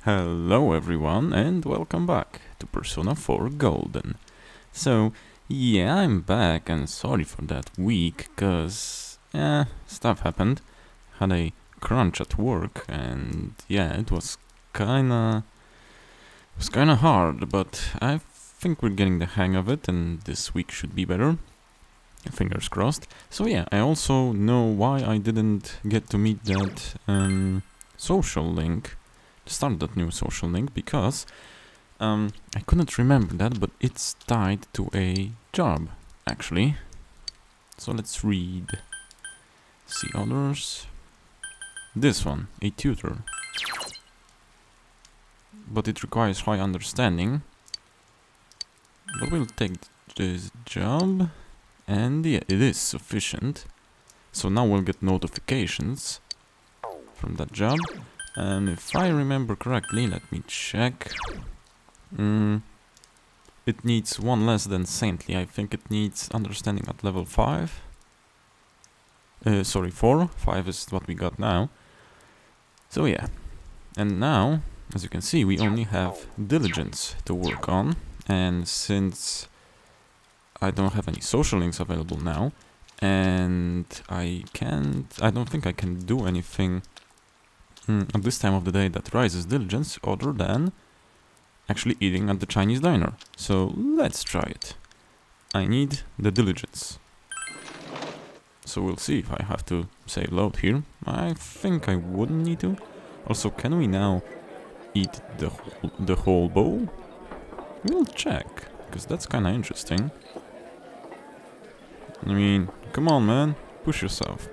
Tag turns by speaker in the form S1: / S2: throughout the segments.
S1: Hello everyone and welcome back to Persona 4 Golden. So, yeah, I'm back and sorry for that week, cause, stuff happened. Had a crunch at work and, yeah, it was kinda hard, but I think we're getting the hang of it and this week should be better. Fingers crossed. So yeah, I also know why I didn't get to meet that, social link. Start that new social link because I couldn't remember that, but it's tied to a job actually. So let's read. See others. This one, a tutor, but it requires high understanding. But we'll take this job, and yeah, it is sufficient. So now we'll get notifications from that job. And if I remember correctly, let me check. It needs one less than saintly. I think it needs understanding at level 5. Sorry, 4. 5 is what we got now. So yeah. And now, as you can see, we only have diligence to work on. And since I don't have any social links available now, and I don't think I can do anything at this time of the day that rises diligence other than actually eating at the Chinese diner. So let's try it. I need the diligence. So we'll see if I have to save load here. I think I wouldn't need to. Also, can we now eat the whole bowl? We'll check, because that's kind of interesting. I mean, come on man, push yourself.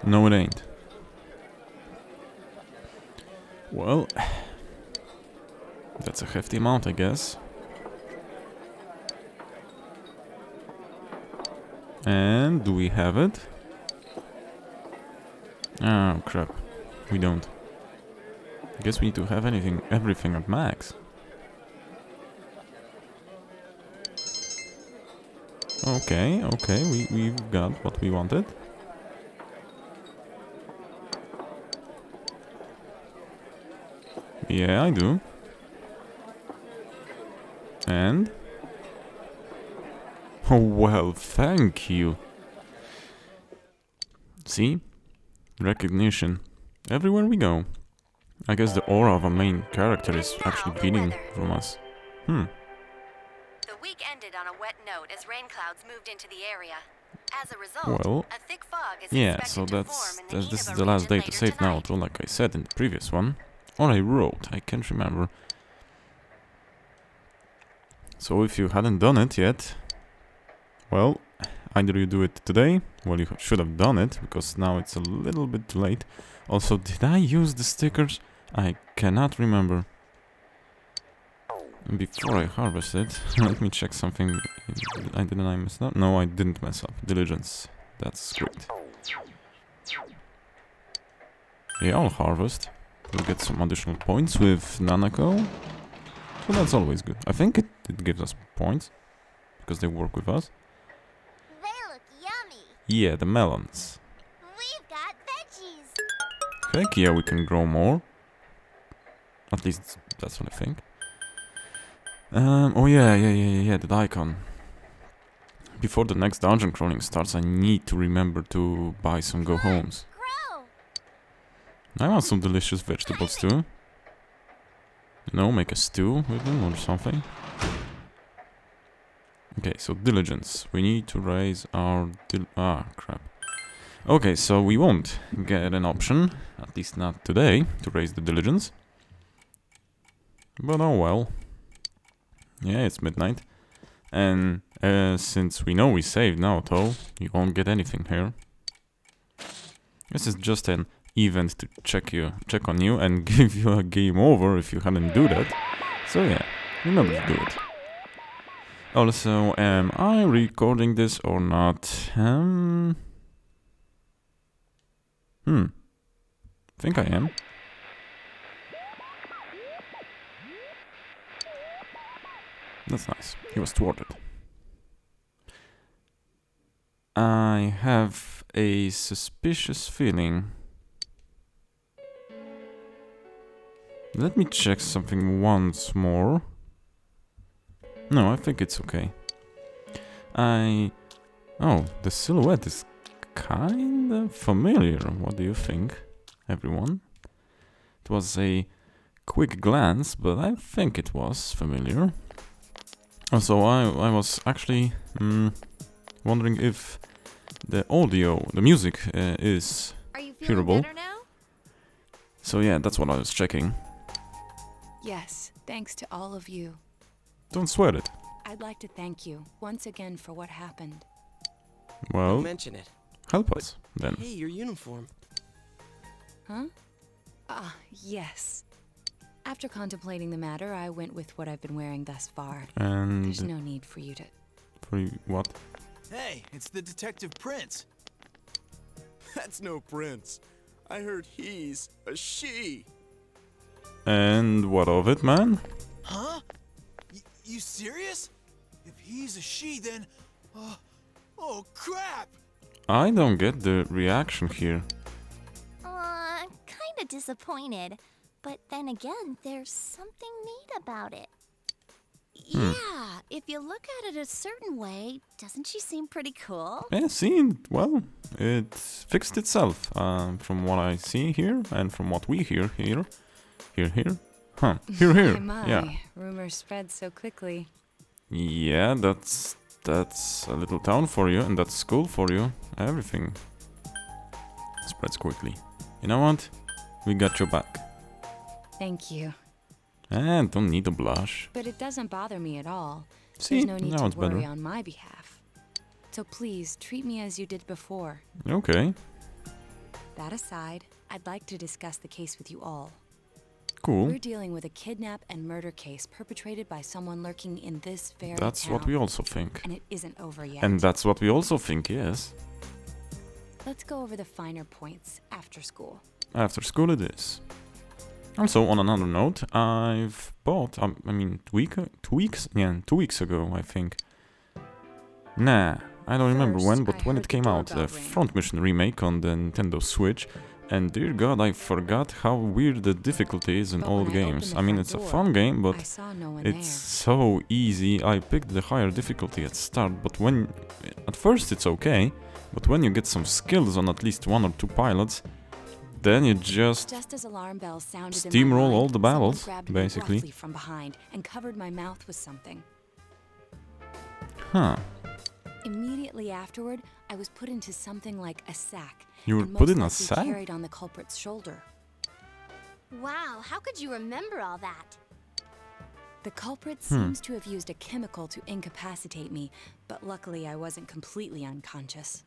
S1: No it ain't. Well, that's a hefty amount, I guess. And do we have it? Oh crap, we don't. I guess we need to have everything at max. Okay, we've got what we wanted. Yeah, I do. And? Oh, well, thank you. See? Recognition. Everywhere we go. I guess the aura of a main character is actually beating from us.
S2: The week ended on a wet note as rain clouds moved into the area. As a result,
S1: Well,
S2: a thick fog is
S1: yeah,
S2: expected
S1: so
S2: to form in the heat
S1: this
S2: of
S1: is
S2: a
S1: the last
S2: region
S1: day to
S2: later
S1: save
S2: tonight.
S1: Naoto, like I said in the previous one. Or I wrote, I can't remember. So if you hadn't done it yet, well, either you do it today, well you should have done it, because now it's a little bit too late. Also, did I use the stickers? I cannot remember. Before I harvest it, let me check something. Didn't I mess up? No, I didn't mess up. Diligence. That's great. Yeah, I'll harvest. We'll get some additional points with Nanako. So that's always good. I think it gives us points, because they work with us.
S3: They look yummy.
S1: Yeah, the melons.
S3: We've got veggies.
S1: Heck yeah, we can grow more. At least that's what I think. Oh yeah, the icon. Before the next dungeon crawling starts, I need to remember to buy some go-homes.
S3: Grow.
S1: I want some delicious vegetables too. You know, make a stew with them or something. Okay, so diligence. We need to raise our crap. Okay, so we won't get an option, at least not today, to raise the diligence. But oh well. Yeah, it's midnight. And since we know we saved Naoto, you won't get anything here. This is just an event to check on you and give you a game over if you hadn't do that. So yeah, remember to do it. Also, am I recording this or not? Think I am. That's nice. He was thwarted. I have a suspicious feeling. Let me check something once more. No, I think it's okay. Oh, the silhouette is kinda familiar. What do you think, everyone? It was a quick glance, but I think it was familiar. Also, I was actually wondering if the audio, the music is
S2: Are you feeling
S1: hearable.
S2: better now?
S1: So yeah, that's what I was checking.
S4: Yes, thanks to all of you.
S1: Don't sweat it.
S4: I'd like to thank you once again for what happened.
S1: Well,
S5: Don't mention it.
S1: help us then.
S5: Hey, your uniform.
S4: Huh? Ah, yes. After contemplating the matter, I went with what I've been wearing thus far.
S1: And
S4: There's no need for you to...
S1: for what?
S6: Hey, it's the Detective Prince. That's no prince. I heard he's a she.
S1: And what of it, man?
S6: Huh? You serious? If he's a she, then... oh, crap!
S1: I don't get the reaction here.
S3: Kinda disappointed. But then again, there's something neat about it. Yeah, if you look at it a certain way, doesn't she seem pretty cool?
S1: Yeah, see, well, it fixed itself from what I see here and from what we hear here. Here. Huh, here.
S4: My,
S1: Yeah.
S4: rumors spread so quickly.
S1: Yeah, that's a little town for you, and that's school for you. Everything spreads quickly. You know what? We got your back.
S4: Thank you.
S1: And don't need to blush.
S4: But it doesn't bother me at all.
S1: See,
S4: There's no need
S1: now
S4: to
S1: it's better.
S4: worry on my behalf. So please, treat me as you did before.
S1: Okay,
S4: That aside, I'd like to discuss the case with you all.
S1: cool.
S4: We're dealing with a kidnap and murder case perpetrated by someone lurking in this very
S1: That's
S4: town.
S1: what we also think.
S4: And it isn't over yet.
S1: And that's what we also think, yes.
S4: Let's go over the finer points after school.
S1: After school it is. Also, on another note, I've bought, 2 weeks ago, I think. Nah, I don't remember
S4: First,
S1: when, but
S4: I
S1: when
S4: heard
S1: it came
S4: the
S1: out, the
S4: doorbell ring.
S1: Front Mission remake on the Nintendo Switch, and dear God, I forgot how weird the difficulty is in
S4: But
S1: old
S4: when I opened
S1: games.
S4: the
S1: I mean,
S4: front
S1: it's a
S4: door,
S1: fun game, but
S4: I saw no one
S1: it's so easy. I picked the higher difficulty at start, but at first it's okay, but when you get some skills on at least 1 or 2 pilots, then you just
S4: there. Just as alarm bells sounded
S1: steamroll
S4: in my mind,
S1: all the battles,
S4: someone grabbed
S1: basically.
S4: me roughly from behind and covered my mouth with something.
S1: Huh.
S4: Immediately afterward, I was put into something like a sack.
S1: You were
S4: and
S1: put
S4: most
S1: in a
S4: likely
S1: sack?
S4: carried on the culprit's shoulder.
S3: Wow, how could you remember all that?
S4: The culprit seems to have used a chemical to incapacitate me, but luckily I wasn't completely unconscious.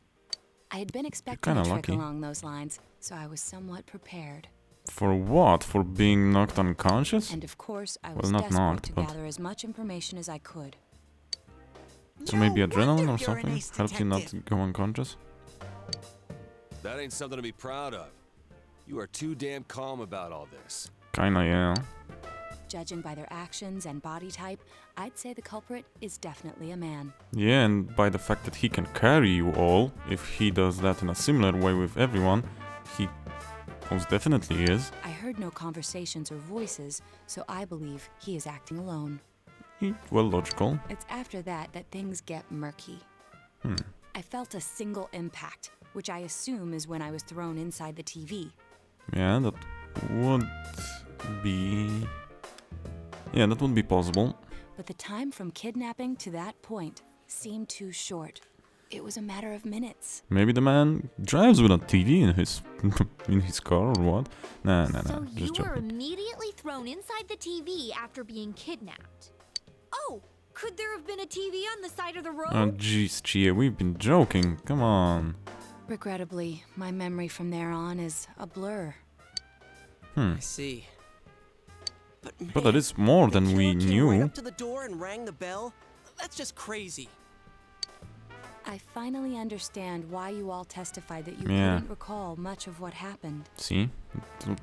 S4: I had been expecting
S1: kinda
S4: a trick
S1: lucky.
S4: along those lines, so I was somewhat prepared.
S1: For what? For being knocked unconscious?
S4: And of course, I
S1: Well,
S4: was
S1: not
S4: desperate
S1: knocked,
S4: to
S1: but-
S4: gather as much information as I could.
S1: So maybe
S6: No
S1: adrenaline
S6: wonder
S1: or
S6: you're an
S1: something
S6: ace
S1: helped you not
S6: detective.
S1: go unconscious?
S7: That ain't something to be proud of. You are too damn calm about all this.
S1: Kinda, yeah.
S4: Judging by their actions and body type, I'd say the culprit is definitely a man.
S1: Yeah, and by the fact that he can carry you all, if he does that in a similar way with everyone, he most definitely is.
S4: I heard no conversations or voices, so I believe he is acting alone.
S1: Well, logical.
S4: It's after that that things get murky. I felt a single impact, which I assume is when I was thrown inside the TV.
S1: Yeah, that would be... Yeah, that would be possible.
S4: But the time from kidnapping to that point seemed too short. It was a matter of minutes.
S1: Maybe the man drives with a TV in his in his car or what? Nah,
S3: So you
S1: just
S3: were
S1: joking.
S3: immediately thrown inside the TV after being kidnapped.
S2: Oh, could there have been a TV on the side of the road?
S1: Oh jeez, Chia, we've been joking. Come on.
S4: Regrettably, my memory from there on is a blur.
S5: I see.
S1: But that is more
S5: the
S1: than we
S5: killer came right
S1: knew.
S5: up to the door and rang the bell? That's just crazy.
S4: I finally understand why you all testified that you
S1: Yeah.
S4: couldn't recall much of what happened.
S1: See?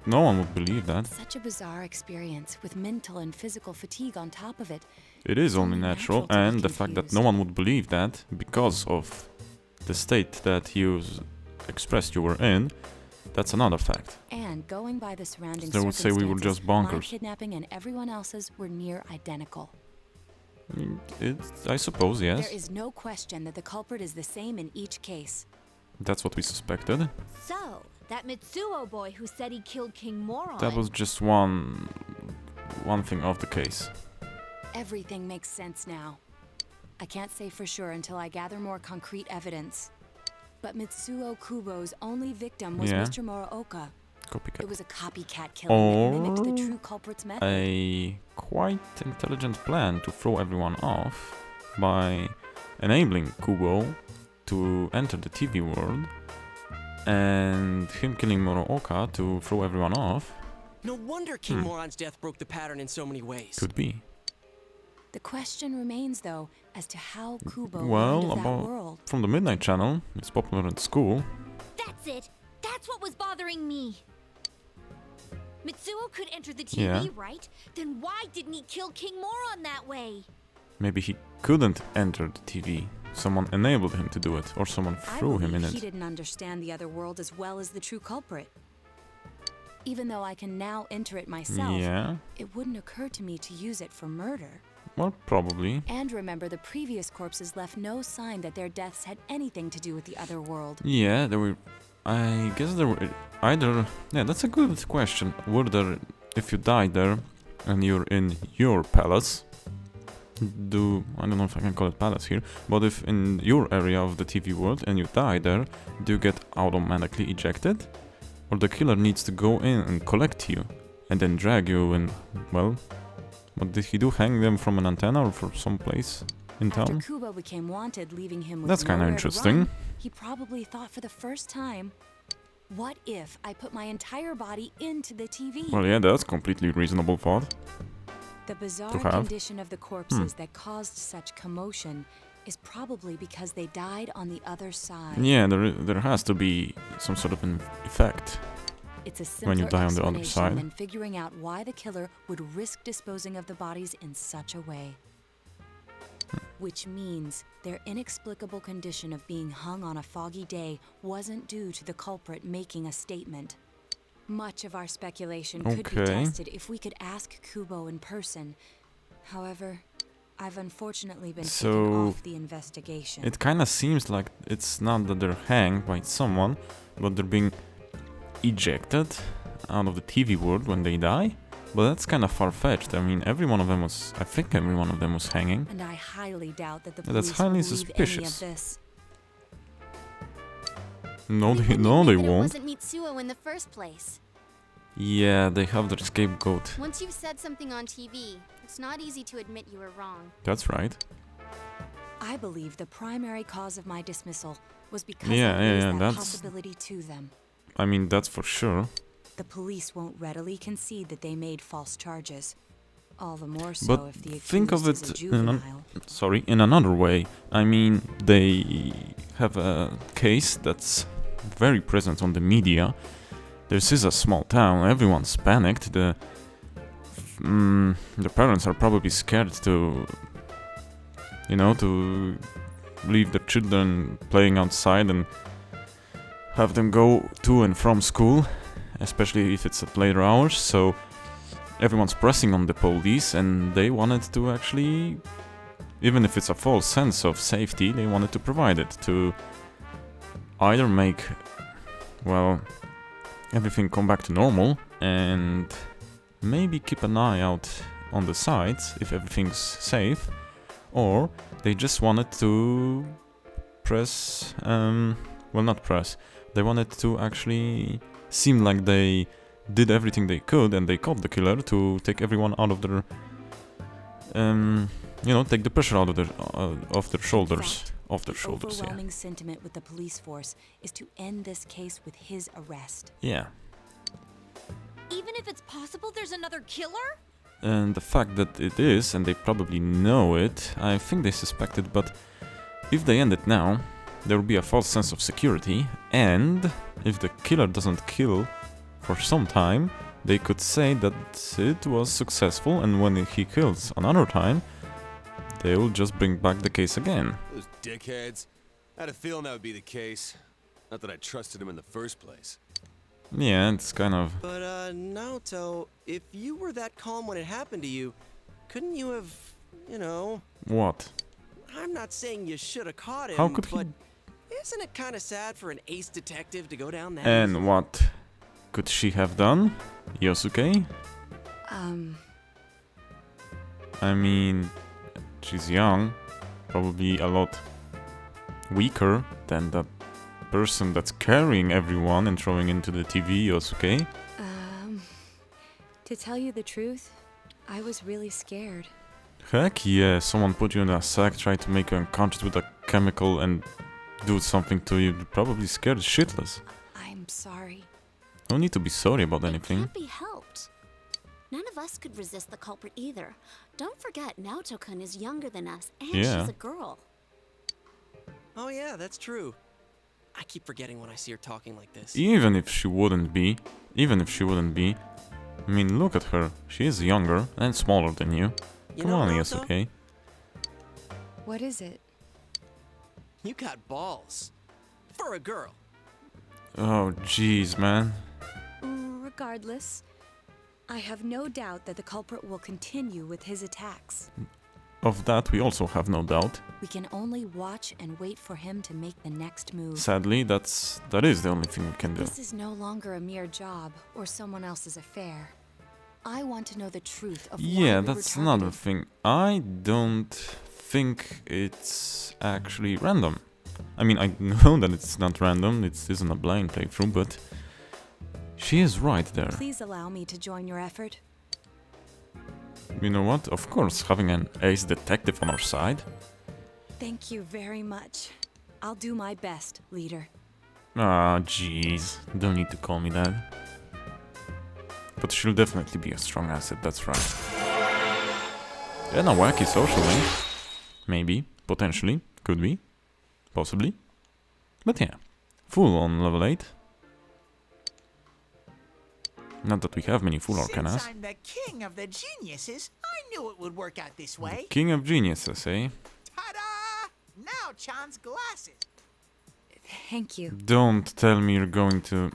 S1: No one would believe that.
S4: Such a bizarre experience with mental and physical fatigue on top of it.
S1: It is
S4: It's
S1: only
S4: only
S1: natural,
S4: natural to be
S1: and the fact that no
S4: confused.
S1: one would believe that because of the state that you expressed you were in, That's another fact.
S4: And going by the surrounding
S1: They would say we were
S4: circumstances,
S1: just
S4: my
S1: bonkers.
S4: kidnapping and everyone else's were near identical.
S1: I mean, I suppose, yes.
S4: There is no question that the culprit is the same in each case.
S1: That's what we suspected.
S3: So, that Mitsuo boy who said he killed King Moron.
S1: That was just one thing of the case.
S4: Everything makes sense now. I can't say for sure until I gather more concrete evidence. But Mitsuo Kubo's only victim was
S1: Yeah.
S4: Mr. Muraoka. It
S1: Copycat.
S4: was a copycat killing that mimicked the
S1: Or
S4: true culprit's method.
S1: a quite intelligent plan to throw everyone off by enabling Kubo to enter the TV world and him killing Muraoka to throw everyone off.
S5: No wonder King Moron's death broke the pattern in so many ways.
S1: Could be.
S4: The question remains, though, as to how Kubo
S1: Well,
S4: learned of that
S1: about
S4: world.
S1: from the Midnight Channel, it's popular at school.
S3: That's it. That's what was bothering me. Mitsuo could enter the TV,
S1: Yeah.
S3: right? Then why didn't he kill King Moron that way?
S1: Maybe he couldn't enter the TV. Someone enabled him to do it, or someone
S4: I
S1: threw him
S4: believe
S1: in
S4: he
S1: it.
S4: didn't understand the other world as well as the true culprit. Even though I can now enter it myself,
S1: Yeah,
S4: it wouldn't occur to me to use it for murder.
S1: well, probably.
S4: And remember, the previous corpses left no sign that their deaths had anything to do with the other world.
S1: Yeah, there were. I guess there were either. Yeah, that's a good question. Were there, if you die there and you're in your palace, I don't know if I can call it palace here, but if in your area of the TV world and you die there, do you get automatically ejected? Or the killer needs to go in and collect you and then drag you in, well, what did he do? Hang them from an antenna or from some place in
S4: After
S1: town?
S4: Kubo became wanted, leaving him with
S1: That's kinda
S4: nowhere to
S1: interesting.
S4: run, he probably thought for the first time, what if I put my entire body into the TV?
S1: Well, yeah, that's completely reasonable thought.
S4: The bizarre
S1: to have.
S4: condition of the corpses that caused such commotion is probably because they died on the other side.
S1: Yeah, there has to be some sort of an effect.
S4: It's a
S1: when you
S4: simpler
S1: die on the other
S4: explanation
S1: side.
S4: than figuring out why the killer would risk disposing of the bodies in such a way. Which means their inexplicable condition of being hung on a foggy day wasn't due to the culprit making a statement. Much of our speculation could be
S1: Okay.
S4: tested if we could ask Kubo in person. However, I've unfortunately been
S1: So,
S4: taken off the investigation.
S1: It kind of seems like it's not that they're hanged by someone, but they're being ejected out of the TV world when they die. But that's kind of far-fetched. I mean, I think every one of them was hanging.
S4: And I highly doubt that the
S1: Yeah, that's
S4: police
S1: highly
S4: will believe
S1: suspicious.
S4: any of this.
S1: No, they
S3: Wouldn't admit that
S1: won't.
S3: It wasn't Mitsuo in the first place.
S1: Yeah, they have their scapegoat.
S2: Once you've said something on TV, it's not easy to admit you were wrong.
S1: That's right.
S4: I believe the primary cause of my dismissal was because
S1: Yeah,
S4: I
S1: yeah,
S4: raised
S1: yeah,
S4: that
S1: that's-
S4: possibility to them.
S1: I mean, that's for sure.
S4: The police won't readily concede that they made false charges. All the more so
S1: But
S4: if the
S1: think of
S4: accused is a
S1: it in
S4: juvenile.
S1: in another way. I mean, they have a case that's very present on the media. This is a small town, everyone's panicked. The parents are probably scared to leave the children playing outside and have them go to and from school, especially if it's at later hours. So everyone's pressing on the police, and they wanted to actually, even if it's a false sense of safety, they wanted to provide it to either make, well, everything come back to normal and maybe keep an eye out on the sides if everything's safe, or they just wanted to press, they wanted to actually seem like they did everything they could and they caught the killer to take everyone out of their, take the pressure out of their shoulders. Off their
S4: The
S1: shoulders, yeah.
S4: overwhelming sentiment with the police force is to end this case with his arrest.
S1: Yeah.
S3: Even if it's possible there's another killer?
S1: And the fact that it is, and they probably know it, I think they suspect it, but if they end it now, there will be a false sense of security, and if the killer doesn't kill for some time, they could say that it was successful, and when he kills another time, they will just bring back the case again.
S7: Those dickheads. I had a feeling that would be the case. Not that I trusted him in the first place.
S1: Yeah, it's kind of...
S5: But, Naoto, if you were that calm when it happened to you, couldn't you have, you know...
S1: What?
S5: I'm not saying you should have caught him,
S1: How could he...
S5: but isn't it kind of sad for an ace detective to go down that
S1: And what could she have done, Yosuke? I mean, she's young, probably a lot weaker than that person that's carrying everyone and throwing into the TV, Yosuke.
S4: To tell you the truth, I was really scared.
S1: Heck yeah, someone put you in a sack, tried to make you unconscious with a chemical and do something to you. You're probably scared shitless.
S4: I'm sorry.
S1: No need to be sorry about
S3: It
S1: anything.
S3: can't be helped. None of us could resist the culprit either. Don't forget, Naoto-kun is younger than us, and
S1: Yeah.
S3: she's a girl.
S5: Oh yeah, that's true. I keep forgetting when I see her talking like this.
S1: Even if she wouldn't be, I mean, look at her. She is younger and smaller than you.
S5: You
S1: Come
S5: know,
S1: on,
S5: Naoto,
S1: Yosuke.
S4: What is it?
S5: you got balls. For a girl.
S1: Oh, jeez, man.
S4: Regardless, I have no doubt that the culprit will continue with his attacks.
S1: Of that, we also have no doubt.
S4: We can only watch and wait for him to make the next move.
S1: Sadly, that is the only thing we can do.
S4: This is no longer a mere job or someone else's affair. I want to know the truth of why
S1: Yeah,
S4: we were
S1: that's another
S4: targeted.
S1: thing. I don't think it's actually random. I mean, I know that it's not random, it isn't a blind playthrough, but she is right there.
S4: Please allow me to join your effort.
S1: You know what? Of course, having an ace detective on our side.
S4: Thank you very much. I'll do my best, leader.
S1: Ah, jeez. Don't need to call me that. But she'll definitely be a strong asset, that's right. And a wacky social link. Maybe. Potentially. Could be. Possibly. But yeah. Full on level 8. Not that we have many full arcanas.
S8: Since I'm the king of the geniuses, I knew it would work out this way.
S1: King of geniuses, eh?
S8: Ta-da! Now Chan's glasses.
S4: Thank you.
S1: Don't tell me you're going to...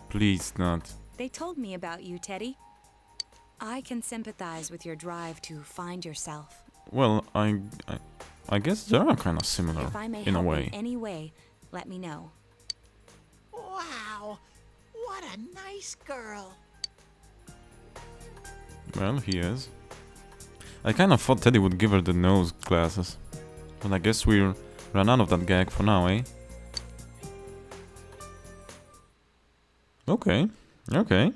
S1: Please not.
S4: They told me about you, Teddy. I can sympathize with your drive to find yourself.
S1: Well, I guess they are kind of similar,
S4: If I may
S1: in a
S4: help
S1: way.
S4: in any way, let me know.
S8: Wow, what a nice girl.
S1: Well, he is. I kind of thought Teddy would give her the nose glasses. But I guess we're run out of that gag for now, eh? Okay. Okay.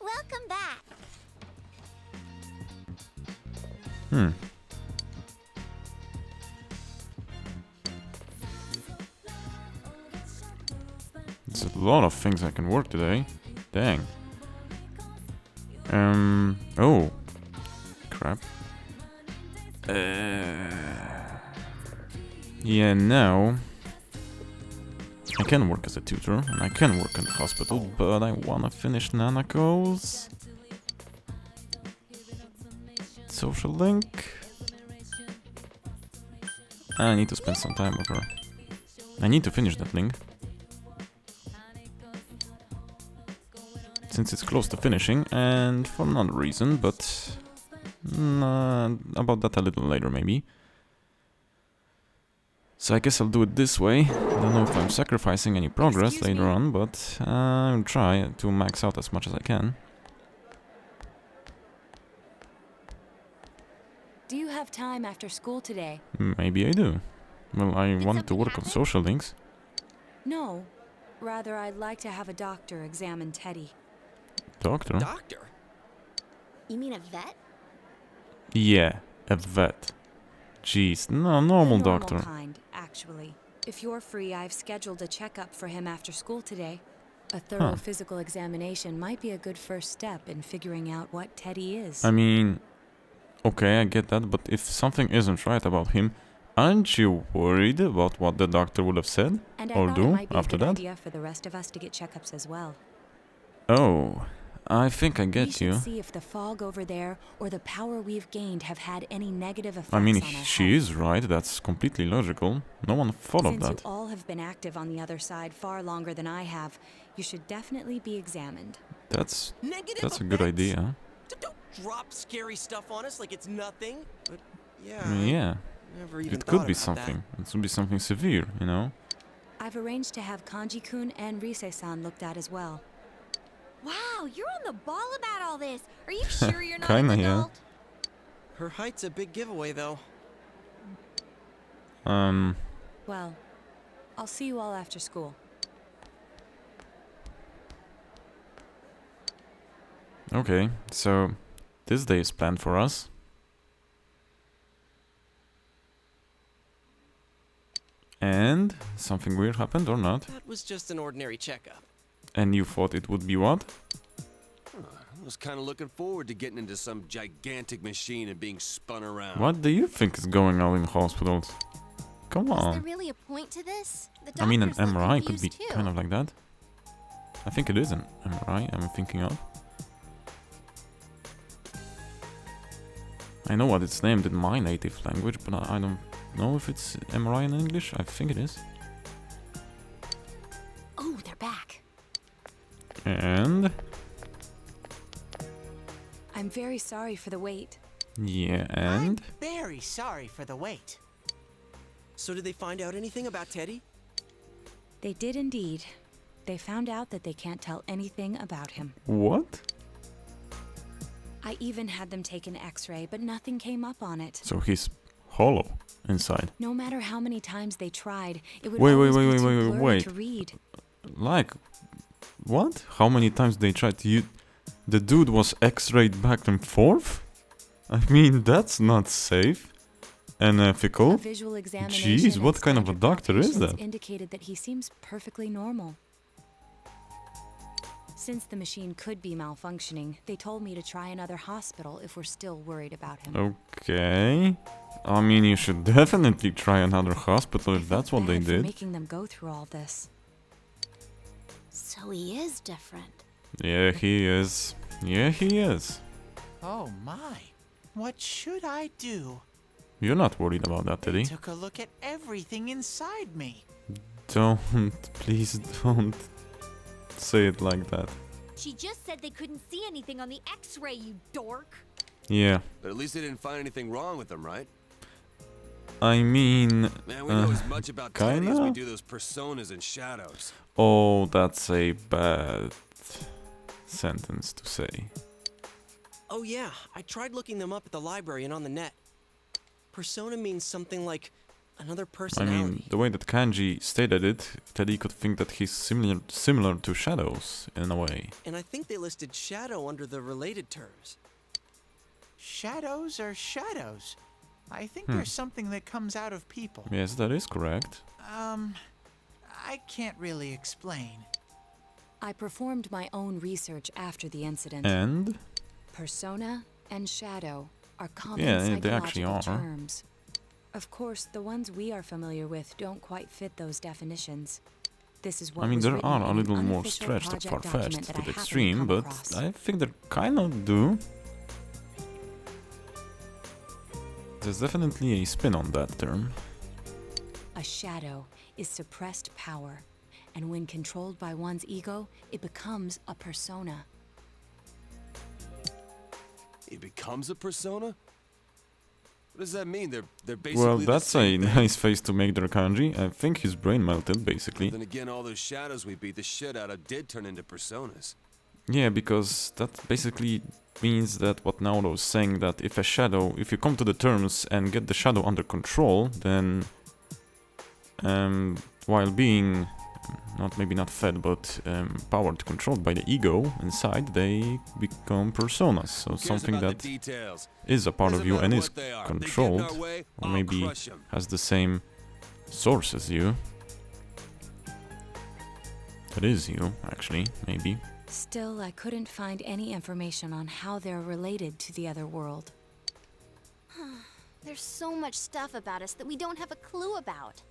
S3: Welcome back.
S1: There's a lot of things I can work today. Dang. Oh. Crap. Yeah, now... I can work as a tutor, and I can work in the hospital, but I wanna finish Nanako's... social link. I need to spend some time with her. I need to finish that link. Since it's close to finishing, and for another reason, but... about that a little later, maybe. So I guess I'll do it this way. I don't know if I'm sacrificing any progress
S4: Excuse
S1: later
S4: me?
S1: on, but I'll try to max out as much as I can.
S4: Do you have time after school today?
S1: Maybe I do. Well, I wanted to
S3: something
S1: work on
S3: happen?
S1: social links.
S4: No. Rather, I'd like to have a doctor examine Teddy.
S1: Doctor?
S5: Doctor?
S3: You mean a vet?
S1: Yeah, a vet. Jeez, no,
S4: The
S1: normal
S4: normal
S1: doctor.
S4: kind, actually. If you're free, I've scheduled a checkup for him after school today. A thorough physical examination might be a good first step in figuring out what Teddy is.
S1: I mean, okay, I get that, but if something isn't right about him, aren't you worried about what the doctor would have said
S4: and I
S1: or
S4: thought it
S1: do
S4: might be
S1: after
S4: a good
S1: that?
S4: idea for the rest of us to get checkups as well.
S1: Oh, I think I
S4: We
S1: get
S4: should
S1: you.
S4: see if the fog over there or the power we've gained have had any negative effects
S1: I mean,
S4: on our
S1: she
S4: health.
S1: is right. That's completely logical. No one thought of
S4: Since you
S1: that.
S4: all have been active on the other side far longer than I have, you should definitely be examined.
S1: That's
S5: Negative
S1: a good
S5: effects?
S1: idea.
S5: Don't drop scary stuff on us like it's nothing. But yeah,
S1: I mean, yeah,
S5: never even
S1: it could
S5: thought
S1: be
S5: about
S1: something. It could be something severe, you know.
S4: I've arranged to have Kanji-kun and Rise-san looked at as well.
S3: Wow, you're on the ball about all this. Are you sure you're not
S1: Kinda,
S3: an
S1: yeah.
S3: adult?
S5: that. Her height's a big giveaway, though.
S4: Well, I'll see you all after school.
S1: Okay, so this day is planned for us. And something weird happened or not?
S5: That was just an ordinary checkup.
S1: And you thought it would be what?
S7: I was kind of looking forward to getting into some gigantic machine and being spun around.
S1: What do you think is going on in hospitals? Come
S3: Is there
S1: on.
S3: really a point to this? The
S1: I mean, an
S3: doctors look
S1: MRI could be
S3: confused, too.
S1: kind of like that. I think it is an MRI I'm thinking of. I know what it's named in my native language, but I don't know if it's MRI in English. I think it is.
S3: Oh, they're back.
S1: And
S4: I'm very sorry for the wait.
S1: yeah, and
S8: I'm very sorry for the wait.
S5: So did they find out anything about Teddy?
S4: They did indeed. They found out that they can't tell anything about him.
S1: what?
S4: I even had them take an x-ray, but nothing came up on it.
S1: So he's hollow inside.
S4: No matter how many times they tried, it would
S1: Wait,
S4: always
S1: wait,
S4: be
S1: wait,
S4: too
S1: wait,
S4: blurry
S1: wait.
S4: to read.
S1: Like, what? How many times they tried to use? The dude was x-rayed back and forth? I mean, that's not safe and
S4: A
S1: ethical.
S4: visual examination
S1: Jeez,
S4: and
S1: what kind of a
S4: standard
S1: doctor is
S4: palpations
S1: that?
S4: indicated that he seems perfectly normal. Since the machine could be malfunctioning, they told me to try another hospital if we're still worried about him.
S1: Okay. I mean, you should definitely try another hospital
S4: I
S1: if
S4: felt
S1: that's what they
S4: bad for
S1: did.
S4: making them go through all this.
S3: So he is different.
S1: Yeah, he is. Yeah, he is.
S8: Oh my. What should I do?
S1: You're not worried about that,
S8: They
S1: Teddy.
S8: took a look at everything inside me.
S1: Don't, please don't say it like that.
S3: She just said they couldn't see anything on the x-ray, you dork.
S1: Yeah,
S7: But at least they didn't find anything wrong with them, right?
S1: I mean,
S7: Man, we know as much about Teddy as we
S1: kinda?
S7: do those personas and shadows.
S1: oh, that's a bad sentence to say.
S5: Oh yeah, I tried looking them up at the library and on the net. Persona means something like another
S1: I
S5: personality.
S1: mean, the way that Kanji stated it, Teddy could think that he's similar to shadows in a way.
S5: And I think they listed shadow under the related terms.
S8: Shadows are shadows. I think there's something that comes out of people.
S1: Yes, that is correct.
S8: I can't really explain.
S4: I performed my own research after the incident.
S1: And
S4: Persona and shadow are common
S1: Yeah, they
S4: psychological
S1: actually are.
S4: terms. Of course, the ones we are familiar with don't quite fit those definitions. This is what
S1: I mean,
S4: was
S1: there
S4: written
S1: are a
S4: in an
S1: little more
S4: unofficial
S1: stretched and
S4: project
S1: far-fetched
S4: document that
S1: to
S4: I
S1: the
S4: happened to
S1: extreme,
S4: come
S1: but
S4: across.
S1: I think they kind of do. There's definitely a spin on that term.
S4: A shadow is suppressed power, and when controlled by one's ego, it becomes a persona.
S7: It becomes a persona? What does that mean? They're basically
S1: Well,
S7: the
S1: that's a
S7: same thing?
S1: nice face to make their kanji. I think his brain melted, basically.
S7: Then again, all those shadows we beat the shit out of did turn into personas.
S1: Yeah, because that basically means that what Naoto is saying, that if you come to the terms and get the shadow under control, then while being maybe not fed, but powered, controlled by the ego inside, they become personas. So
S7: Who cares
S1: something
S7: about
S1: that
S7: the details?
S1: is a part of
S7: Doesn't
S1: you
S7: matter
S1: and
S7: what
S1: is
S7: they are. They get in
S1: controlled,
S7: our way,
S1: or
S7: I'll
S1: maybe
S7: crush 'em.
S1: has the same source as you. That is you, actually, maybe.
S4: Still, I couldn't find any information on how they're related to the other world.
S3: There's so much stuff about us that we don't have a clue about.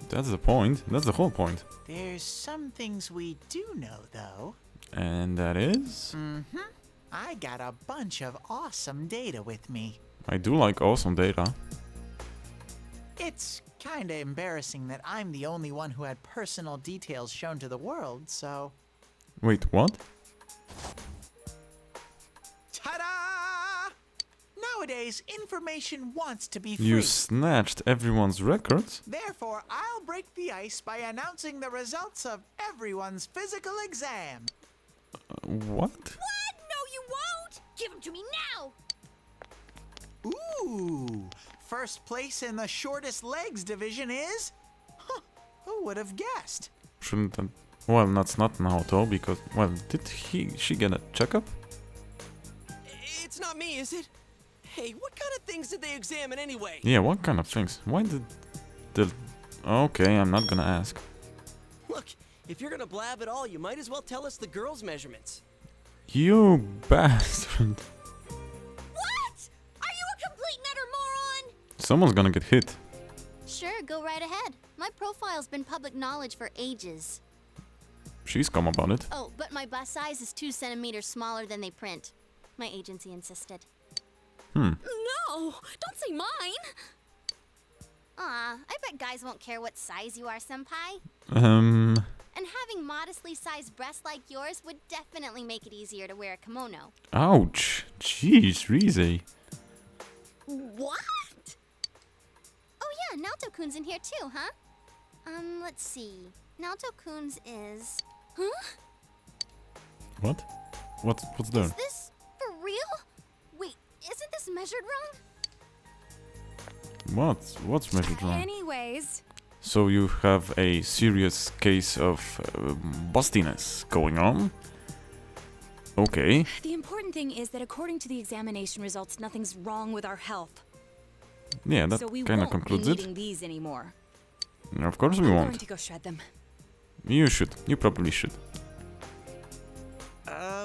S1: That's the point. That's the whole point.
S8: There's some things we do know, though.
S1: And that is?
S8: Mm-hmm. I got a bunch of awesome data with me.
S1: I do like awesome data.
S8: It's kinda embarrassing that I'm the only one who had personal details shown to the world, so...
S1: Wait, what?
S8: Ta-da! Nowadays, information wants to be free.
S1: You snatched everyone's records?
S8: Therefore, I'll break the ice by announcing the results of everyone's physical exam.
S1: What?
S3: What? No, you won't! Give them to me now!
S8: Ooh! First place in the shortest legs division is... Huh, who would have guessed?
S1: Shouldn't that... Well, that's not Naoto, because... Well, did she get a checkup?
S5: It's not me, is it? Hey, what kind of things did they examine anyway?
S1: Yeah, what kind of things? Why did... the... Okay, I'm not gonna ask.
S5: Look, if you're gonna blab at all, you might as well tell us the girls' measurements.
S1: You bastard.
S3: What? Are you a complete and utter moron?
S1: Someone's gonna get hit.
S3: Sure, go right ahead. My profile's been public knowledge for ages.
S1: She's calm about it.
S3: Oh, but my bust size is 2 centimeters smaller than they print. My agency insisted.
S1: Hmm.
S3: No, don't say mine. Aw, I bet guys won't care what size you are, senpai. And having modestly sized breasts like yours would definitely make it easier to wear a kimono.
S1: Ouch. Jeez, Rize.
S3: What? Oh yeah, Naoto-kun's in here too, huh? Let's see. Naoto-kun's is... Huh?
S1: What? What's there?
S3: Is this for real? Wait, isn't this measured wrong?
S1: What's measured wrong?
S4: Anyways,
S1: So you have a serious case of bustiness going on? Okay.
S4: the important thing is that according to the examination results, nothing's wrong with our health.
S1: Yeah, that
S4: So we
S1: kind of
S4: won't be
S1: concludes it.
S4: needing these anymore.
S1: Of course we
S4: I'm
S1: won't.
S4: going to go shred them.
S1: You should. You probably should.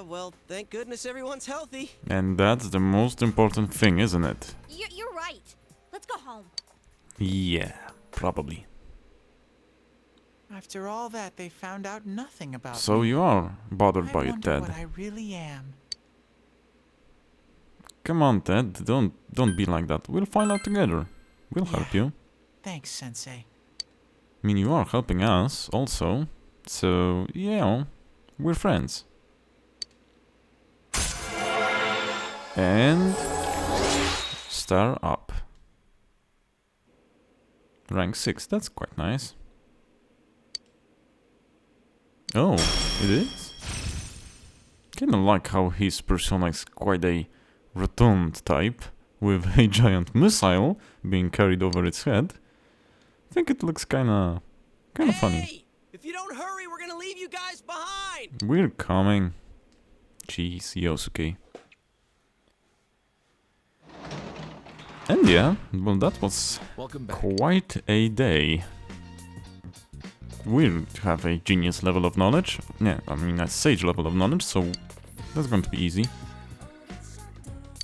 S5: Well, thank goodness everyone's healthy.
S1: And that's the most important thing, isn't it?
S3: You're right. Let's go home.
S1: Yeah, probably.
S8: After all that, they found out nothing about
S1: So
S8: me.
S1: you are bothered
S8: I
S1: by it,
S8: wonder
S1: Ted.
S8: what I really am.
S1: Come on, Ted. Don't be like that. We'll find out together. We'll help you.
S8: Thanks, Sensei.
S1: I mean, you are helping us also. So, yeah, we're friends. And... Star up. Rank 6, that's quite nice. Oh, it is? Kinda like how his persona is quite a rotund type, with a giant missile being carried over its head. I think it looks kinda funny.
S5: Hey! If you don't hurry, we're gonna leave you guys behind!
S1: We're coming. Jeez, Yosuke. And yeah, well that was
S6: Welcome back.
S1: quite a day. We'll have a genius level of knowledge. Yeah, I mean a sage level of knowledge, so that's going to be easy.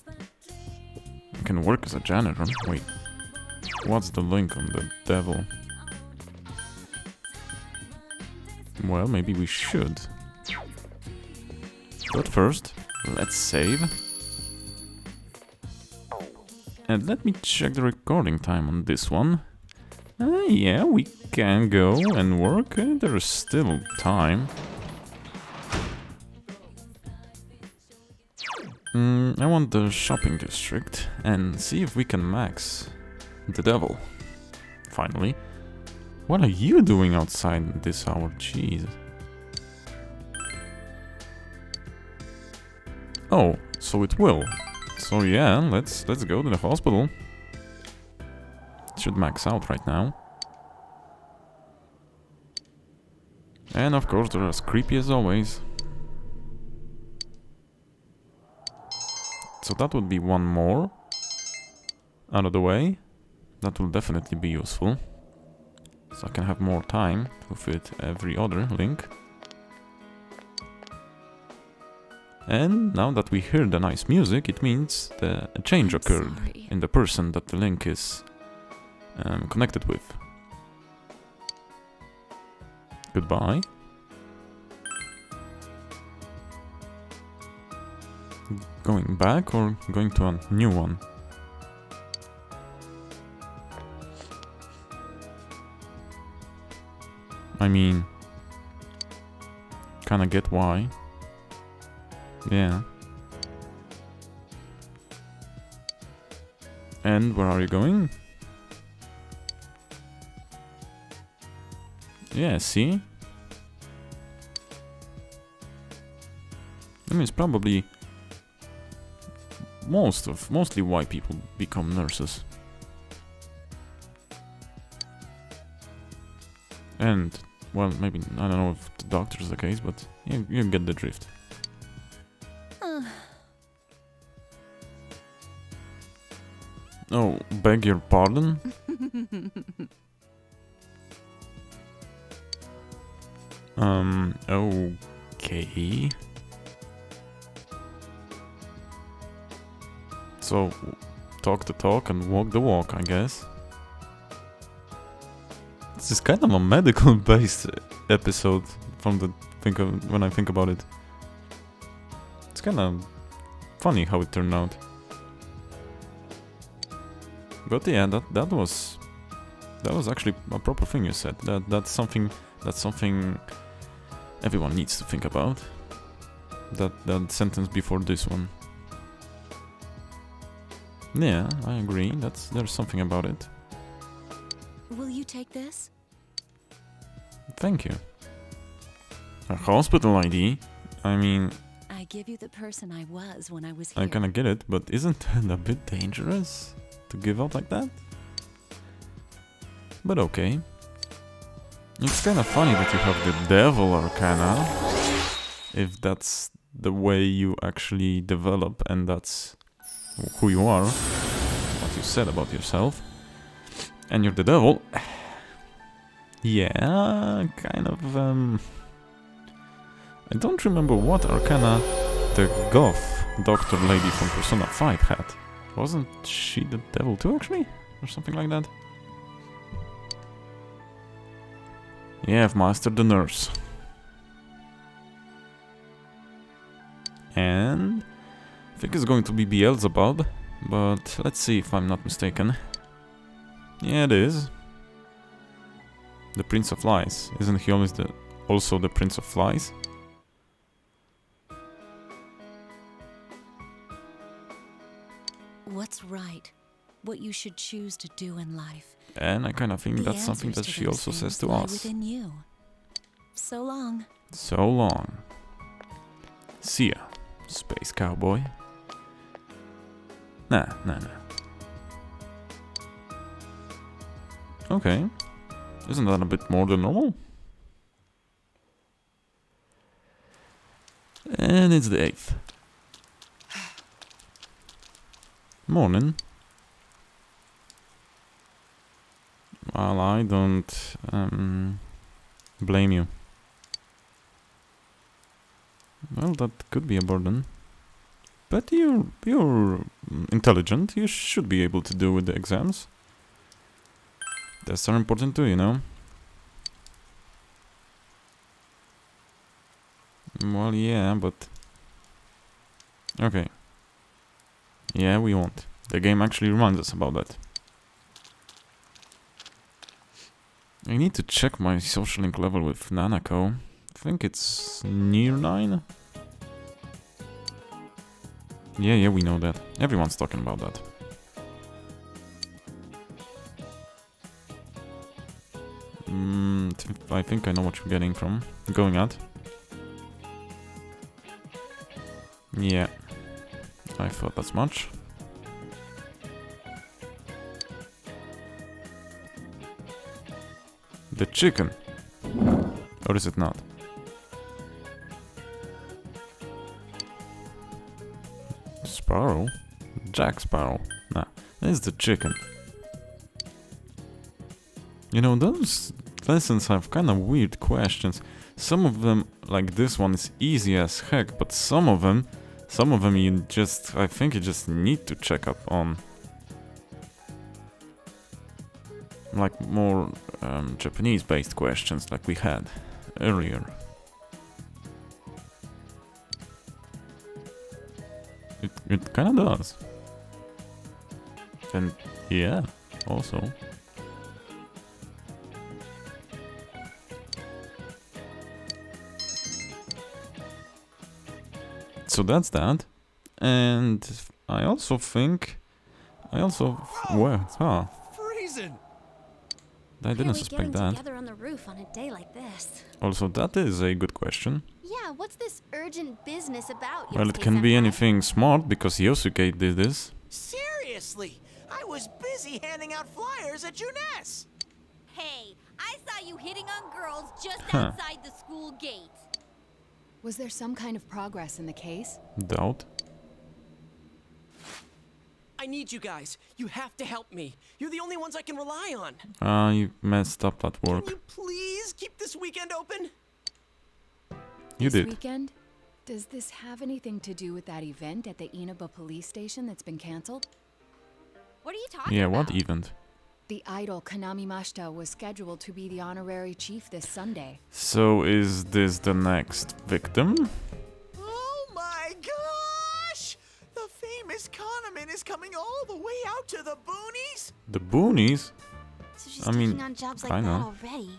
S1: I can work as a janitor. Wait, what's the link on the devil? Well, maybe we should. But first, let's save. And let me check the recording time on this one. Yeah, we can go and work. There's still time. I want the shopping district and see if we can max the devil. Finally. What are you doing outside this hour? Jeez. Oh, so it will. So yeah, let's go to the hospital. It should max out right now. And of course they're as creepy as always. So that would be one more out of the way. That will definitely be useful. So I can have more time to fit every other link. And now that we hear the nice music, it means that a change occurred
S4: Sorry.
S1: in the person that the link is connected with. going back or going to a new one? I mean, kinda get why. Yeah. And where are you going? Yeah, see? I mean, it's probably mostly why people become nurses. And, well, maybe, I don't know if the doctor is the case, but you get the drift. Oh, beg your pardon? Okay. So, talk the talk and walk the walk, I guess. This is kind of a medical-based episode from the when I think about it. It's kind of funny how it turned out. But yeah, that was actually a proper thing you said. That's something everyone needs to think about. That sentence before this one. Yeah, I agree. There's something about it.
S4: Will you take this?
S1: Thank you. A hospital ID? I mean...
S4: I give you the person I was when I was here.
S1: I kinda get it, but isn't that a bit dangerous to give out like that? But okay. It's kinda funny that you have the devil arcana, if that's the way you actually develop and that's who you are, what you said about yourself, and you're the devil. Yeah, kind of, I don't remember what arcana the goth doctor lady from Persona 5 had. Wasn't she the devil too, actually? Or something like that? Yeah, I've mastered the nurse. And I think it's going to be Beelzebub, but let's see if I'm not mistaken. Yeah, it is. The Prince of Lies. Isn't he always also the Prince of Flies?
S4: What's right? What you should choose to do in life.
S1: And I kind of think
S4: The
S1: that's something that
S4: answers to
S1: she
S4: those
S1: also says
S4: things
S1: to
S4: lie
S1: us.
S4: Within you. So long.
S1: So long. See ya, space cowboy. Nah. Okay. Isn't that a bit more than normal? And it's the 8th. Morning. Well, I don't blame you. Well, that could be a burden. But you're intelligent. You should be able to do with the exams. Tests are important too, you know. Well, yeah, but... Okay. Yeah, we won't. The game actually reminds us about that. I need to check my social link level with Nanako. I think it's near 9. Yeah, we know that. Everyone's talking about that. I think I know what you're going at. Yeah, I thought as much. The chicken. Or is it not? Sparrow? Jack Sparrow. Nah, it's the chicken. You know, those lessons have kind of weird questions. Some of them, like this one, is easy as heck, but some of them you just, I think you just need to check up on. Like more Japanese-based questions like we had earlier. It It kinda does. And yeah, also. So that's that. And I also think... Well, huh.
S6: Freezing!
S1: I didn't suspect that.
S3: Together on the roof on a day like this.
S1: Also, that is a good question.
S3: Yeah, what's this urgent business about?
S1: Well, it can be anything smart, because Yosuke did this.
S8: Seriously, I was busy handing out flyers at Juness.
S9: Hey, I saw you hitting on girls just
S1: Huh.
S9: outside the school gate.
S4: Was there some kind of progress in the case?
S1: Doubt.
S5: I need you guys. You have to help me. You're the only ones I can rely on.
S1: You messed up at work.
S5: Can you please keep this weekend open?
S1: You
S4: This
S1: did.
S4: weekend? Does this have anything to do with that event at the Inaba police station that's been cancelled?
S9: What are you talking
S1: Yeah,
S9: about?
S1: what event?
S4: The idol Kanami Mashita was scheduled to be the honorary chief this Sunday.
S1: So is this the next victim?
S8: Oh my gosh! The famous Kahneman is coming all the way out to the boonies?
S1: The boonies?
S3: So she's
S1: I mean,
S3: taking on jobs like that
S1: kinda.
S3: already.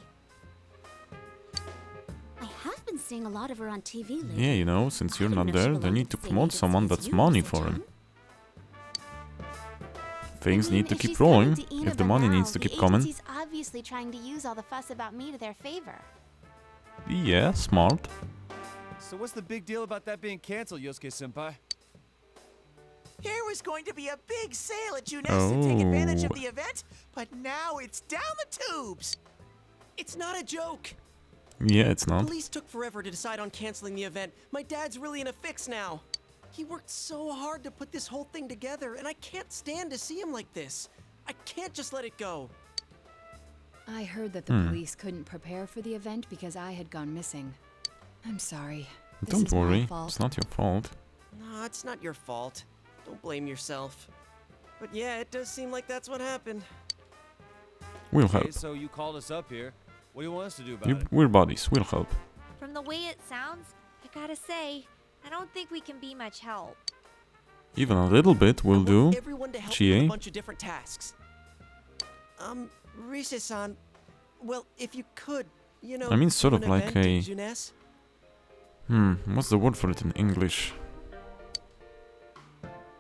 S3: I have been seeing a lot of her on TV lately.
S1: Yeah, you know, since you're
S3: I
S1: not
S3: didn't know she
S1: there, they
S3: belonged
S1: need
S3: to
S1: to
S3: the same
S1: promote
S3: agency
S1: someone
S3: as
S1: that's
S3: you,
S1: money
S3: Mr.
S1: for him.
S3: John.
S1: Things
S3: I mean,
S1: need to
S3: if
S1: keep
S3: she's coming
S1: rolling.
S3: to
S1: If
S3: Inaba
S1: the money
S3: now,
S1: needs to
S3: the
S1: keep coming.
S3: agency's obviously trying to use all the fuss about me to their favor.
S1: Yeah, smart.
S6: So what's the big deal about that being canceled, Yosuke-senpai?
S8: There was going to be a big sale at Juness to take advantage of
S1: Oh.
S8: the event, but now it's down the tubes.
S5: It's not a joke.
S1: Yeah, it's not.
S5: Police took forever to decide on canceling the event. My dad's really in a fix now. He worked so hard to put this whole thing together, and I can't stand to see him like this. I can't just let it go.
S4: I heard that the police couldn't prepare for the event because I had gone missing. I'm sorry. This
S1: Don't
S4: is my
S1: worry,
S4: fault.
S1: it's not your fault.
S5: No, it's not your fault. Don't blame yourself. But yeah, it does seem like that's what happened.
S1: We'll
S7: Okay,
S1: help.
S7: so you called us up here. What do you want us to do about it?
S1: We're buddies, we'll help.
S9: From the way it sounds, I gotta say, I don't think we can be much help.
S1: Even a little bit will
S5: I
S1: do.
S5: want everyone to help me with
S1: Chie?
S5: a bunch of different tasks. Rise-san, well, if you could, you know,
S1: I mean, sort
S5: do
S1: of
S5: an
S1: like
S5: event
S1: a-
S5: at Juness.
S1: What's the word for it in English?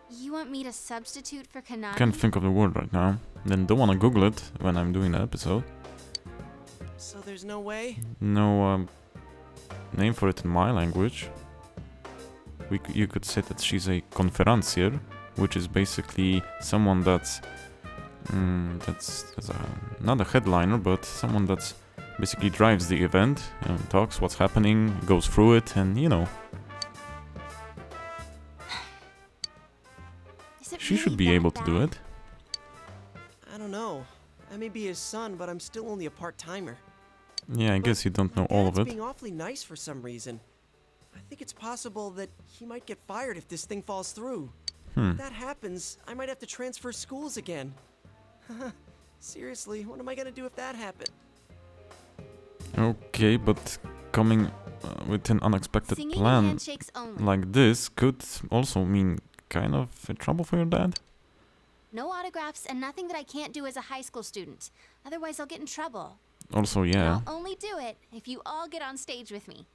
S3: You want me to substitute for Kanami?
S1: Can't think of the word right now. Then don't wanna Google it when I'm doing the episode.
S5: So there's no way?
S1: No name for it in my language. You could say that she's a conferencier, which is basically someone that's not a headliner, but someone that's basically drives the event, talks what's happening, goes through it, and you know.
S3: Is it
S1: She should
S3: really
S1: be
S3: that
S1: able to do
S3: bad?
S1: it.
S5: I don't know. I may be his son, but I'm still only a part-timer.
S1: Yeah, I guess you don't know
S5: My
S1: all of
S5: dad's
S1: it.
S5: being awfully nice for some reason. I think it's possible that he might get fired if this thing falls through. If that happens, I might have to transfer schools again. Seriously, what am I gonna do if that happened?
S1: Okay, but coming with an unexpected
S3: Singing
S1: plan
S3: handshakes only.
S1: like this could also mean kind of trouble for your dad.
S3: No autographs and nothing that I can't do as a high school student. Otherwise, I'll get in trouble.
S1: Also, yeah,
S3: I'll only do it if you all get on stage with me.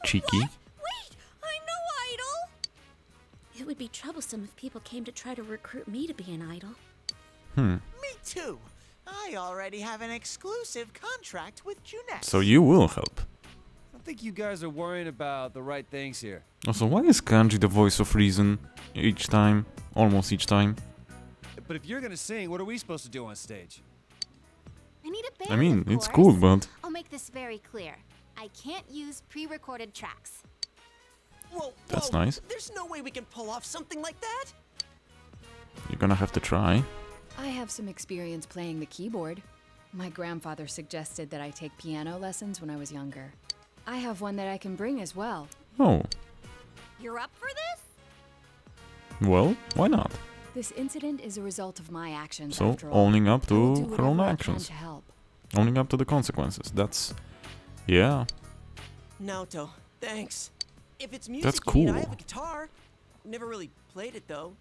S1: cheeky.
S9: Wait, I'm no idol!
S10: It would be troublesome if people came to try to recruit me to be an idol.
S8: Me too. I already have an exclusive contract with Juness.
S1: So you will help.
S7: I think you guys are worrying about the right things here.
S1: Also, why is Kanji the voice of reason each time? Almost each time.
S7: But if you're gonna sing, what are we supposed to do on stage?
S3: I need a band,
S1: I mean,
S3: of
S1: it's
S3: course.
S1: cool, but
S3: I'll make this very clear. I can't use pre-recorded tracks.
S5: Whoa,
S1: That's
S5: whoa,
S1: nice.
S5: There's no way we can pull off something like that.
S1: you're gonna have to try.
S4: I have some experience playing the keyboard. My grandfather suggested that I take piano lessons when I was younger. I have one that I can bring as well.
S1: Oh,
S9: You're up for this?
S1: well, why not?
S4: This incident is a result of my actions,
S1: So,
S4: after all.
S1: owning up
S4: I will
S1: to
S4: do
S1: her own
S4: whatever I can
S1: actions.
S4: to help.
S1: Owning up to the consequences. That's... yeah.
S5: Naoto, thanks. If it's music
S1: That's
S5: you need, I
S1: cool.
S5: have a guitar. never really played it though.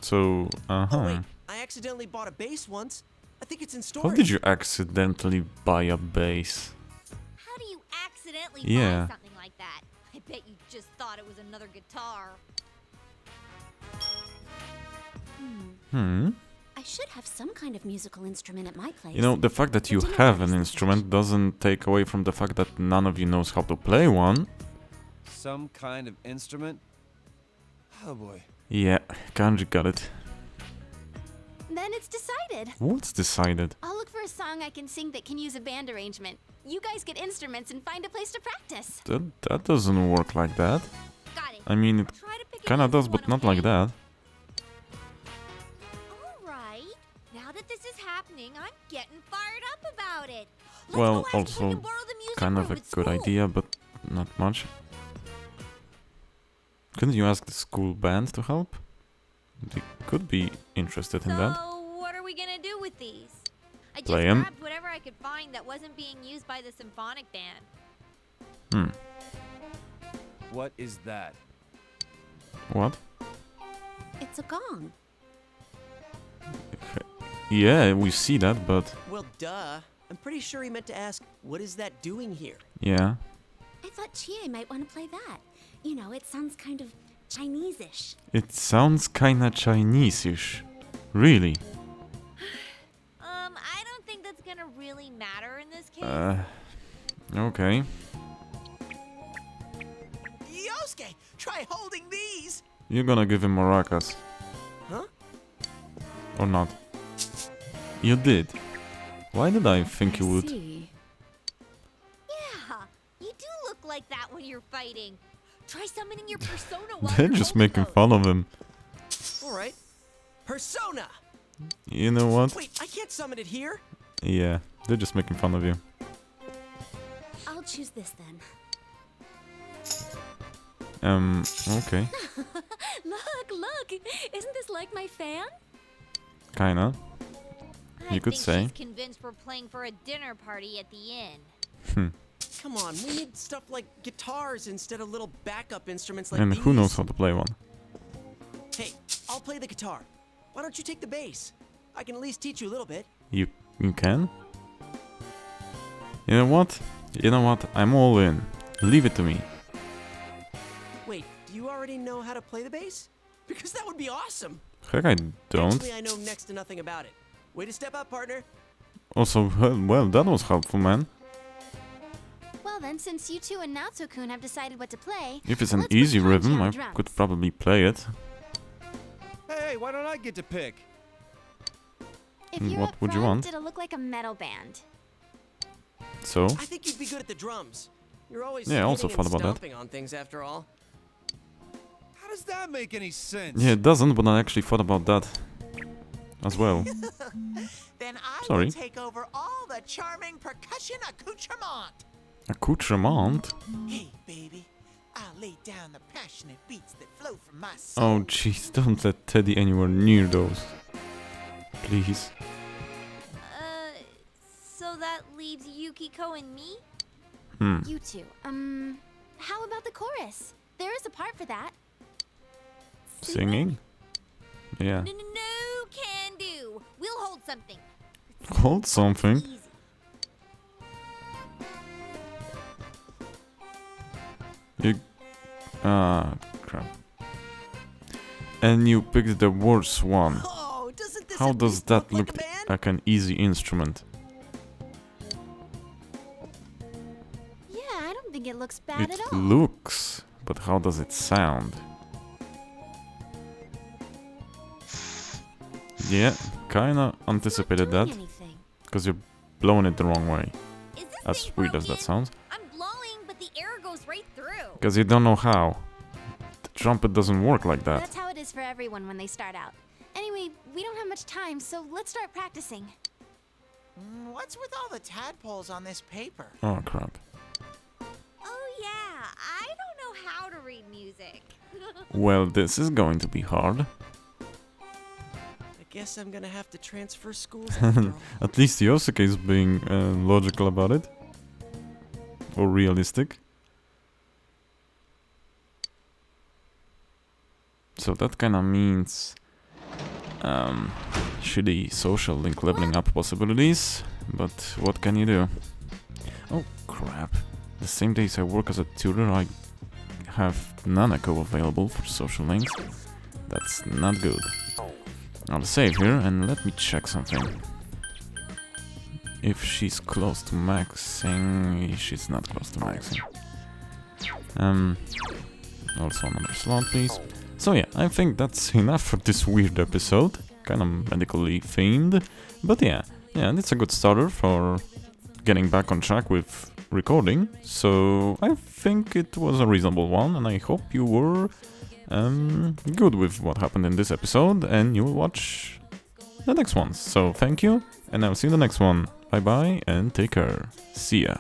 S1: So,
S5: Oh wait, I accidentally bought a bass once. I think it's in storage.
S1: How did you accidentally buy a bass?
S9: How do you accidentally
S1: Yeah.
S9: buy something like that? I bet you just thought it was another guitar.
S10: I should have some kind of musical instrument at my place.
S1: You know, the fact that you
S10: But
S1: have an instrument doesn't take away from the fact that none of you knows how to play one.
S7: Some kind of instrument? Oh boy.
S1: Yeah, Kanji got it.
S3: Then it's decided.
S1: What's decided?
S3: I'll look for a song I can sing that can use a band arrangement. You guys get instruments and find a place to practice.
S1: That doesn't work like that.
S9: Got it.
S1: I mean, it
S9: Try to pick
S1: kinda
S9: an
S1: does,
S9: easy
S1: but
S9: one,
S1: not like
S9: okay?
S1: that.
S9: Alright. Now that this is happening, I'm getting fired up about it. Let's
S1: Well,
S9: go ask if we
S1: also
S9: can borrow the music
S1: kind of
S9: room
S1: a
S9: at
S1: good
S9: school.
S1: idea, but not much. Couldn't you ask the school band to help? They could be interested in that.
S9: So, what are we gonna do with these? I just
S1: Play 'em.
S9: grabbed whatever I could find that wasn't being used by the symphonic band.
S7: What is that?
S1: What?
S10: It's a gong.
S1: Yeah, we see that, but
S5: Well, duh. I'm pretty sure he meant to ask, what is that doing here?
S1: yeah.
S10: I thought Chie might want to play that. You know, it sounds kind of Chinese-ish.
S1: It sounds kinda Chinese-ish. Really?
S9: I don't think that's gonna really matter in this case.
S1: Okay.
S8: Yosuke, try holding these.
S1: You're gonna give him maracas.
S5: Huh?
S1: Or not? You did. Why did I think you would?
S10: See.
S9: Yeah, you do look like that when you're fighting. Try summoning your persona while
S1: They're
S9: you're
S1: just
S9: holding
S1: making
S9: those.
S1: fun of him.
S5: Alright. Persona!
S1: You know what?
S5: Wait, I can't summon it here?
S1: Yeah, they're just making fun of you.
S10: I'll choose this then.
S1: Okay.
S10: Look! Isn't this like my fan?
S1: Kinda.
S9: I
S1: You could
S9: think
S1: say.
S9: she's convinced we're playing for a dinner party at the inn.
S5: Come on, we need stuff like guitars instead of little backup instruments like
S1: And
S5: these.
S1: who knows how to play one?
S5: Hey, I'll play the guitar. Why don't you take the bass? I can at least teach you a little bit.
S1: You can? You know what? You know what? I'm all in. Leave it to me.
S5: Wait, do you already know how to play the bass? Because that would be awesome.
S1: Heck, I don't.
S5: Actually, I know next to nothing about it. Way to step up, partner.
S1: Also, well, that was helpful, man.
S3: Well then, since you two and Naoto-kun have decided what to play,
S1: If it's an
S3: let's put
S1: easy
S3: Kanji
S1: rhythm,
S3: on
S1: I
S3: drums.
S1: could probably play it.
S7: Hey, why don't I get to pick?
S3: If you're
S1: What
S3: up
S1: would you
S3: front,
S1: want?
S3: it'll look like a metal band.
S1: So,
S5: I think you'd be good at the drums. You're always
S1: Yeah, I also
S5: spinning
S1: thought
S5: and
S1: about that.
S5: stomping on things after all.
S7: How does that make any sense?
S1: yeah, it doesn't, but I actually thought about that as well.
S8: Then I
S1: Sorry.
S8: will take over all the charming percussion accoutrement.
S1: Accoutrement?
S8: Hey, baby, I'll lay down the passionate beats that flow from my
S1: Oh,
S8: soul.
S1: jeez, don't let Teddy anywhere near those. Please.
S9: So that leaves Yukiko and me?
S3: You two. How about the chorus? There is a part for that.
S1: Singing? Yeah.
S9: No, can do. We'll hold something.
S1: Hold something.
S9: Easy.
S1: You... Ah, crap. And you picked the worst one.
S5: Oh, doesn't this
S1: How
S5: at
S1: does
S5: least
S1: that
S5: look
S1: look
S5: like a band?
S1: like an easy instrument?
S3: Yeah, I don't think it looks bad
S1: It
S3: at all.
S1: looks, but how does it sound? Yeah, kinda anticipated that,
S10: Not doing anything.
S1: because you're blowing it the wrong way.
S9: Is this
S1: As
S9: thing
S1: weird as that
S9: broken?
S1: sounds.
S9: I'm blowing, but the air goes right through.
S1: Because you don't know how. The trumpet doesn't work like that.
S3: That's how it is for everyone when they start out. Anyway, we don't have much time, so let's start practicing.
S8: What's with all the tadpoles on this paper?
S1: Oh crap.
S9: Oh yeah, I don't know how to read music.
S1: Well, this is going to be hard.
S5: I guess I'm gonna have to transfer schools after all.
S1: At least Yosuke is being logical about it. Or realistic. So that kinda means shitty social link leveling up possibilities, but what can you do? Oh crap. The same days I work as a tutor, I have Nanako available for social links. That's not good. I'll save here and let me check something. If she's close to maxing, she's not close to maxing. Also another slot, please. So yeah, I think that's enough for this weird episode. Kind of medically themed, but yeah, it's a good starter for getting back on track with recording. So I think it was a reasonable one, and I hope you were good with what happened in this episode, and you will watch the next ones. So thank you, and I'll see you in the next one. Bye bye, and take care. See ya.